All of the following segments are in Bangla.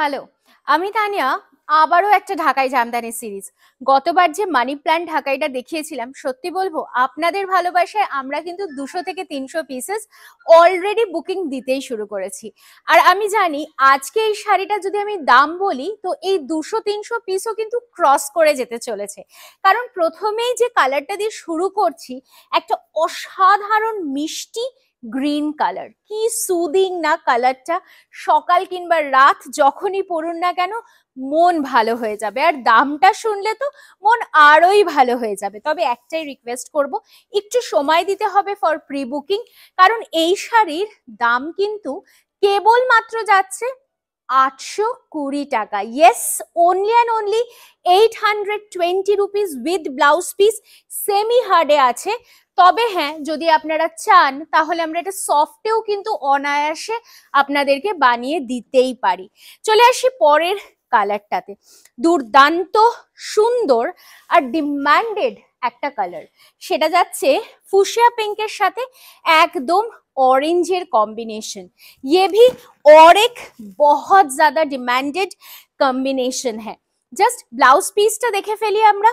হ্যালো, আমি তানিয়া। আবারও একটা ঢাকাই জামদানি সিরিজ। গতবার যে মানি প্ল্যান্ট ঢাকাইটা দেখিয়েছিলাম, সত্যি বলবো আপনাদের ভালোবাসায় আমরা কিন্তু 200 থেকে 300 পিসেস অলরেডি বুকিং দিতেই শুরু করেছি। আর আমি জানি আজকে এই শাড়িটা যদি আমি দাম বলি তো এই 200-300 পিসও কিন্তু ক্রস করে যেতে চলেছে। কারণ প্রথমেই যে কালারটা দিয়ে শুরু করছি, একটা অসাধারণ মিষ্টি গ্রিন কালার। কি সুদিং না কালারটা! সকাল কিংবা রাত যখনই পড়ুন না কেন মন ভালো হয়ে যাবে, আর দামটা শুনলে তো মন আরোই ভালো হয়ে যাবে। তবে একটাই রিকোয়েস্ট করব, একটু সময় দিতে হবে ফর প্রি বুকিং, কারণ এই শাড়ির দাম কিন্তু কেবলমাত্র যাচ্ছে 820 টাকা। Yes, only and only 820 rupees with blouse piece. Semi হার্ডে আছে। তবে হ্যাঁ, যদি আপনারা চান তাহলে আমরা এটা সফটেও কিন্তু অনায়াসে আপনাদেরকে বানিয়ে দিতেই পারি। চলে আসি পরের কালারটাতে। দুর্দান্ত সুন্দর আর ডিমান্ডেড একটা কালার, সেটা যাচ্ছে ফুশিয়া পিঙ্কের সাথে একদম ऑरेंजर कॉम्बिनेशन। ये भी और एक बहुत ज्यादा डिमांडेड कॉम्बिनेशन है। জাস্ট ব্লাউজ পিসটা দেখে ফেলি আমরা,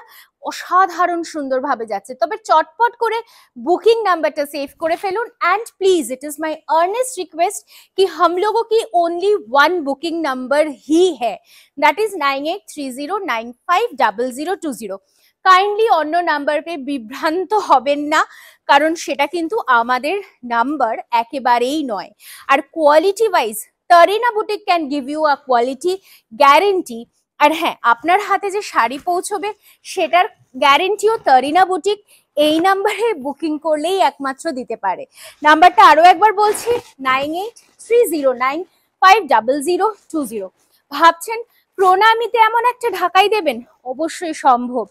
অসাধারণ সুন্দরভাবে যাচ্ছে। তবে চটপট করে बुकिंग नंबरটা সেভ করে ফেলুন। And please it is my earnest request कि हम लोगों की ओनली वन बुकिंग नंबर ही है, दैट इज 9830950020। কাইন্ডলি অন্য নাম্বার পে বিভ্রান্ত হবেন না, কারণ সেটা কিন্তু আমাদের নাম্বার একেবারেই নয়। আর quality wise Tarina boutique can give you a quality guarantee. আর হ্যাঁ, আপনার হাতে যে শাড়ি পৌঁছবে সেটার গ্যারেন্টিও তারিনা বুটিক এই নাম্বারে বুকিং করলেই একমাত্র দিতে পারে। নাম্বারটা আরো একবার বলছি, 9830950020। ভাবছেন প্রণামীতে এমন একটা ঢাকাই দেবেন? অবশ্যই সম্ভব।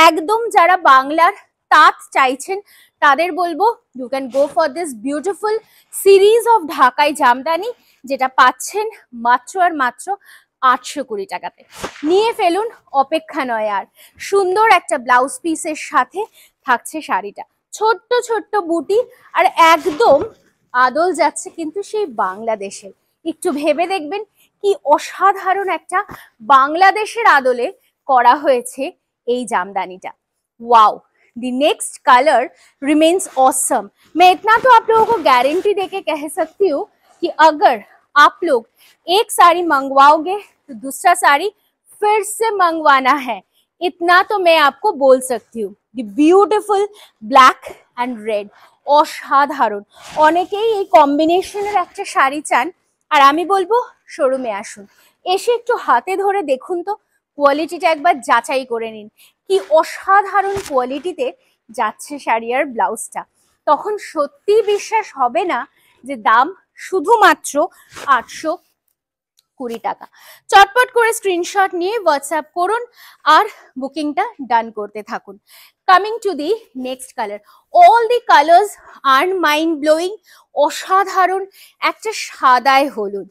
একদম যারা বাংলার তাঁত চাইছেন তাদের বলবো you can go for this beautiful series of Dhakai jamdani, যেটা পাচ্ছেন মাত্র আর মাত্র 820 টাকাতে। নিয়ে ফেলুন, অপেক্ষা নয় আর। সুন্দর একটা ব্লাউজ পিসের সাথে থাকছে শাড়িটা, ছোট্ট ছোট্ট বুটি, আর একদম আদল যাচ্ছে কিন্তু সেই বাংলাদেশের। একটু ভেবে দেখবেন কি অসাধারণ একটা বাংলাদেশের আদলে করা হয়েছে এই জামদানিটা। Wow, the next colour remains awesome. मैं इतना तो आप लोगों को गारंटी देके कह सकती हूँ कि अगर आप लोग एक साड़ी मंगवाओगे तो दूसरा साड़ी फिर से मंगवाना है, इतना तो मैं आपको बोल सकती हूँ। The beautiful black and red, অসাধারণ। অনেকেই এই কম্বিনেশনের একটা শাড়ি চান, আর আমি বলবো শোরুমে আসুন, এসে একটু হাতে ধরে দেখুন তো, কোয়ালিটিটা একবার যাচাই করে নিন। কি অসাধারণ কোয়ালিটিতে যাচ্ছে শাড়ি আর ব্লাউজটা, তখন সত্যি বিশ্বাস হবে না যে দাম শুধুমাত্র 820 টাকা। চটপট করে স্ক্রিনশট নিয়ে হোয়াটসঅ্যাপ করুন আর বুকিংটা ডান করতে থাকুন। Coming to the next colour, all the colours are mind blowing. অসাধারণ একটা সাদায় হলুদ।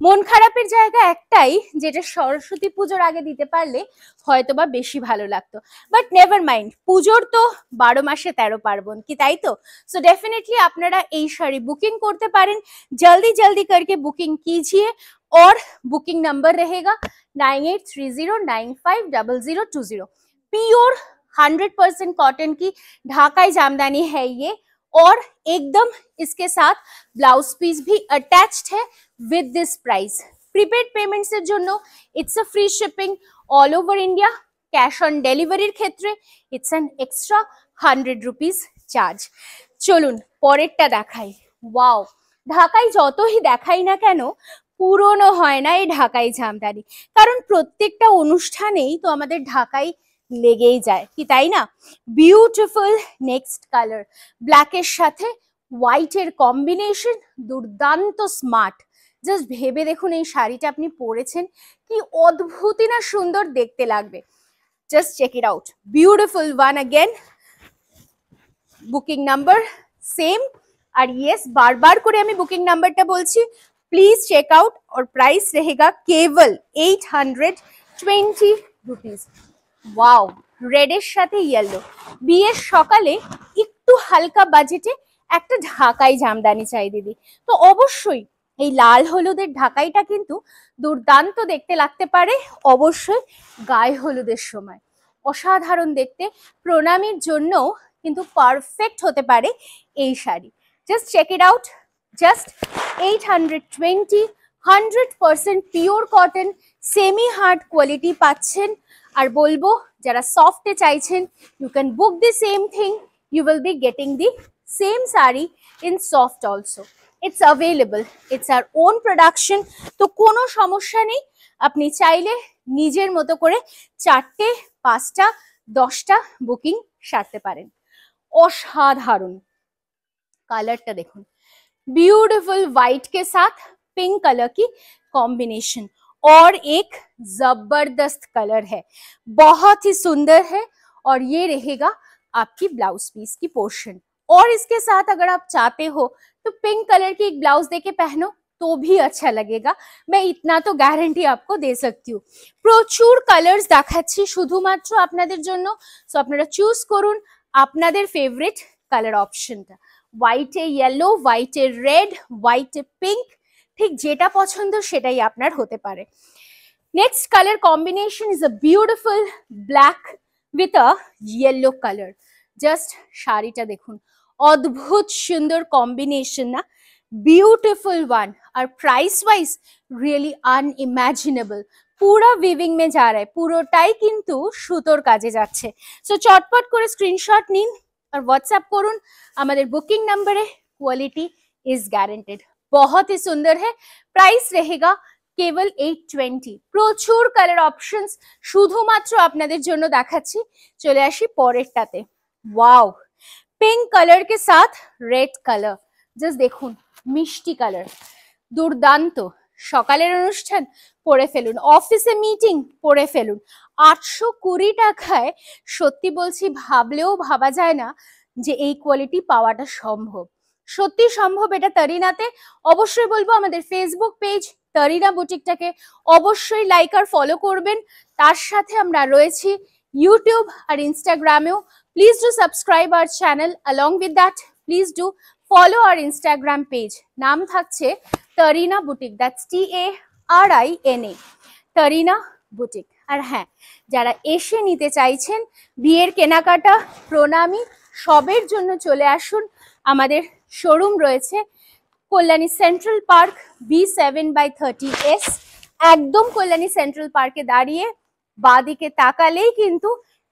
মন খারাপের জায়গা একটাই, যেটা সরস্বতী পুজোর আগে দিতে পারলে হয়তোবা বেশি ভালো লাগতো, বাট নেভার মাইন্ড, পুজোর তো 12 মাসে 13 পার্বণ, কি তাই তো? সো डेफिनेटली আপনারা এই শাড়ি বুকিং করতে পারেন। जल्दी जल्दी करके बुकिंग कीजिए और बुकिंग नंबर रहेगा 9830950020। प्योर 100% कॉटन की ढाकाई जामदानी है ये, और एकदम इसके साथ ब्लाउज पीस भी अटैच्ड है with this price. Prepaid payments এর জন্য it's a free shipping all over India. Cash on डेलिवरीর ক্ষেত্রে it's an extra 100 rupees charge. চলুন পরেরটা দেখাই। ওয়াও, ঢাকাই যতই দেখাই না কেন পুরনো হয় না এই ঢাকাই জামদানি, কারণ প্রত্যেকটা অনুষ্ঠানেই তো আমাদের ঢাকাই লেগেই যায়, কি তাই না? বিউটিফুল নেক্সট কালার, ব্ল্যাকের সাথে হোয়াইটের কম্বিনেশন, দুর্দান্ত স্মার্ট। জাস্ট ভেবে দেখুন এই শাড়িটা আপনি পরেছেন কি অদ্ভুতই না সুন্দর দেখতে লাগবে। Just check it out, beautiful one again. Booking number same. আর ইয়েস, बार-बार করে আমি বুকিং নাম্বারটা বলছি, प्लीज चेकआउट। और प्राइस रहेगा केवल 820 रुपीज। वाओ, রেডের সাথে ইয়েলো। বিয়ের সকালে একটু হালকা বাজেটে একটা ঢাকাই জামদানি চাই দিদি, তো অবশ্যই এই লাল হলুদের ঢাকাইটা কিন্তু দুর্দান্ত দেখতে লাগতে পারে অবশ্যই গায়ে হলুদের সময়। অসাধারণ দেখতে, প্রণামীর জন্যও কিন্তু পারফেক্ট হতে পারে এই sari. Just check it out, just 820, 100% pure cotton, semi hard quality পাচ্ছেন। আর বলবো যারা সফটে চাইছেন, you can book the same thing, you will be getting the same sari in soft also. It's available, it's our own production, তো কোনো সমস্যা নেই। আপনি চাইলে নিজের মতো করে 4টে, 5টা, 10টা বুকিং সারতে পারেন। অসাধারণ कलरটা দেখুন, ब्यूटीफुल व्हाइट के साथ पिंक कलर की कॉम्बिनेशन, और एक जबरदस्त कलर है, बहुत ही सुंदर है। और ये रहेगा आपकी ब्लाउज पीस की पोर्शन। और इसके साथ अगर आप चाहते हो तो पिंक कलर की एक ब्लाउज देके पहनो तो भी अच्छा लगेगा, मैं इतना तो গ্যারান্টি आपको दे सकती हूँ। প্রচুর কালার্স দেখাচ্ছি শুধুমাত্র আপনাদের জন্য, সো আপনারা চুজ করুন আপনাদের ফেভারিট কালার অপশনটা। হোয়াইটে ইয়েলো, হোয়াইটে রেড, হোয়াইটে পিঙ্ক, ঠিক যেটা পছন্দ সেটাই আপনার হতে পারে। Next colour combination is a beautiful black with a yellow colour. Just শাড়িটা দেখুন, অদ্ভুত সুন্দর কম্বিনেশন না, ब्यूटिफुल वन। और प्राइस वाइज रियली अनइमेजिनेबल, পুরো উইভিং মে যা রা है, পুরোটাই কিন্তু সুতোর কাজে যাচ্ছে। সো চটপট করে স্ক্রিনশট নিন আর হোয়াটসঅ্যাপ করুন আমাদের বুকিং নম্বরে। क्वालिटी इज गारंटेड, बहुत ही सुंदर है। प्राइस रहेगा কেবল 820। প্রচুর কালার অপশনস শুধুমাত্র আপনাদের জন্য দেখাচ্ছি। চলে আসি পরেরটাতে। ওয়াও, পিঙ্ক কালার के साथ रेड कलर, জাস্ট দেখুন মিষ্টি কালার, দুর্দান্ত। সকালের অনুষ্ঠান পরে ফেলুন, অফিসে মিটিং পরে ফেলুন। 820 টাকায় সত্যি বলছি ভাবলেও ভাবা যায় না যে এই কোয়ালিটি পাওয়াটা সম্ভব। সত্যি সম্ভব এটা তরিনাতে। অবশ্যই বলবো আমাদের ফেসবুক পেজ তরিনা বুটিকটাকে অবশ্যই লাইক আর ফলো করবেন। তার সাথে আমরা রয়েছি ইউটিউব আর ইনস্টাগ্রামেও। Please do subscribe our channel, along with that please do follow our Instagram page, নাম থাকছে Tarina boutique, that's TARINA, Tarina boutique. আর হ্যাঁ, যারা এসে নিতে চাইছেন বিয়ের কেনাকাটা, প্রণামী সবের জন্য চলে আসুন। আমাদের শোরুম রয়েছে কল্যাণী সেন্ট্রাল পার্ক, B7/30S, একদম কল্যাণী সেন্ট্রাল পার্কে দাঁড়িয়ে বাঁদিকে তাকালেই কিন্তু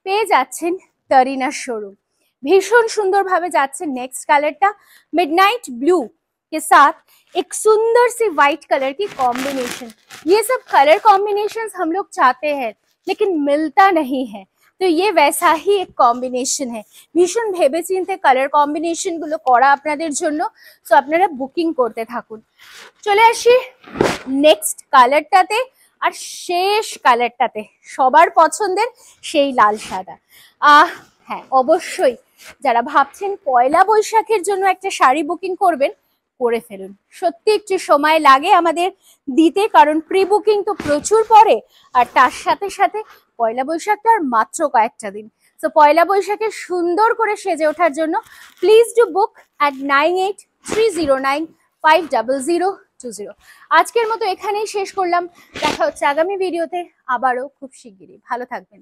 পেয়ে যাচ্ছেন তরিনার শোরুম। भीषण सुंदर भावे जाच्छे। नेक्स्ट कलरटा मिडनाइट ब्लू के साथ एक सुंदर सी व्हाइट कलर की कॉम्बिनेशन। ये सब कलर कॉम्बिनेशंस हम लोग चाहते हैं लेकिन मिलता नहीं है, तो ये वैसा ही एक कॉम्बिनेशन है। भीषण भेबे चिंते कलर कॉम्बिनेशन गुलो करा आपनादेर जोन्नो, सो आपनारा बुकिंग करते थाकुन। चले आसि नेक्स्ट कलरटाते, আর শেষ কালারটাতে সবার পছন্দের সেই লাল সাদা। হ্যাঁ, অবশ্যই যারা ভাবছেন পয়লা বৈশাখের জন্য একটা শাড়ি বুকিং করবেন, করে ফেলুন। সত্যি একটু সময় লাগে আমাদের দিতে, কারণ প্রি বুকিং তো প্রচুর পড়ে, আর তার সাথে সাথে পয়লা বৈশাখটা আর মাত্র কয়েকটা দিন। তো পয়লা বৈশাখে সুন্দর করে সেজে ওঠার জন্য প্লিজ ডু বুক অ্যাট 9830950020। আজকের মতো এখানেই শেষ করলাম, দেখা হচ্ছে আগামী ভিডিওতে আবারও খুব শিগগিরই। ভালো থাকবেন।